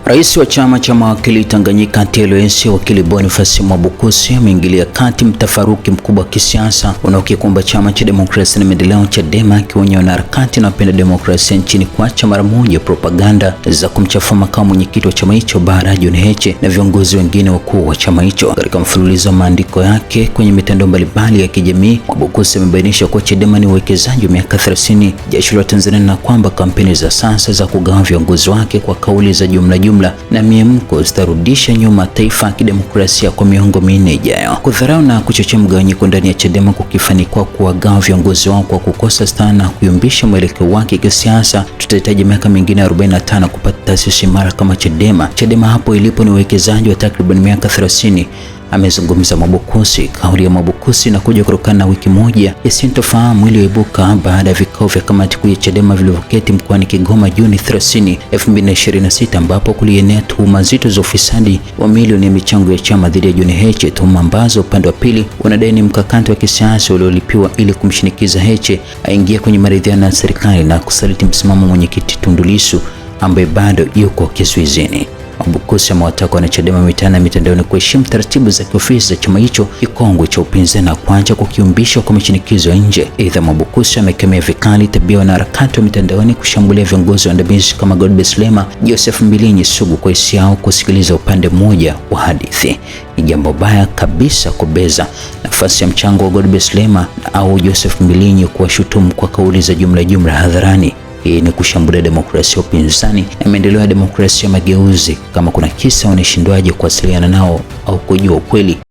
Rais wa chama cha mawakili Tanganyika TLS, wakili Boniface Mwabukusi ameingilia kati mtafaruki mkubwa wa kisiasa unaokikumba chama cha demokrasia na maendeleo Chadema, akionya wanaharakati na wapenda demokrasia nchini kuacha mara moja propaganda za kumchafua makamu mwenyekiti wa chama hicho Bara John Heche na viongozi wengine wakuu wa chama hicho. Katika mfululizo wa maandiko yake kwenye mitandao mbalimbali ya kijamii, Mwabukusi amebainisha kuwa Chadema ni uwekezaji wa miaka 30 jasho la Tanzania, na kwamba kampeni za sasa za kugawa viongozi wake kwa kauli za jumla na miemko zitarudisha nyuma taifa ya kidemokrasia kwa miongo minne ijayo. Kudharau na kuchochea mgawanyiko ndani ya Chadema kukifanikiwa kuwagawa viongozi wao kwa kukosa stana na kuyumbisha mwelekeo wake kisiasa, tutahitaji miaka mingine 45 kupata taasisi imara kama Chadema. Chadema hapo ilipo ni uwekezaji wa takriban miaka 30, amezungumza Mwabukusi. Kauli ya Mwabukusi inakuja kutokana na wiki moja ya sintofahamu iliyoibuka baada ya vikao vya kamati kuu ya Chadema vilivyoketi mkoani Kigoma Juni 30, 2026, ambapo kulienea tuhuma nzito za ufisadi wa milioni ya michango ya chama dhidi ya John Heche, tuhuma ambazo upande wa pili unadai ni mkakati wa kisiasa uliolipiwa ili kumshinikiza Heche aingie kwenye maridhiano na serikali na kusaliti msimamo mwenyekiti Tundu Lissu ambaye bado yuko kizuizini. Mwabukusi amewataka wanachadema mitandaoni kuheshimu taratibu za kiofisi za chama hicho kikongwe cha upinzani na kuacha kukiumbisha kwa mashinikizo ya nje. Aidha, Mwabukusi amekemea vikali tabia wanaharakati wa mitandaoni kushambulia viongozi waandamizi kama Godbless Lema, Joseph Mbilinyi Sugu kwa hisia yao kusikiliza upande mmoja wa hadithi. Ni jambo baya kabisa kubeza nafasi ya mchango wa Godbless Lema au Joseph Mbilinyi kuwashutumu kwa kauli za jumla hadharani. Hii ni kushambulia demokrasia, upinzani na maendeleo ya demokrasia mageuzi. Kama kuna kisa wanashindwaje kuwasiliana nao au kujua ukweli?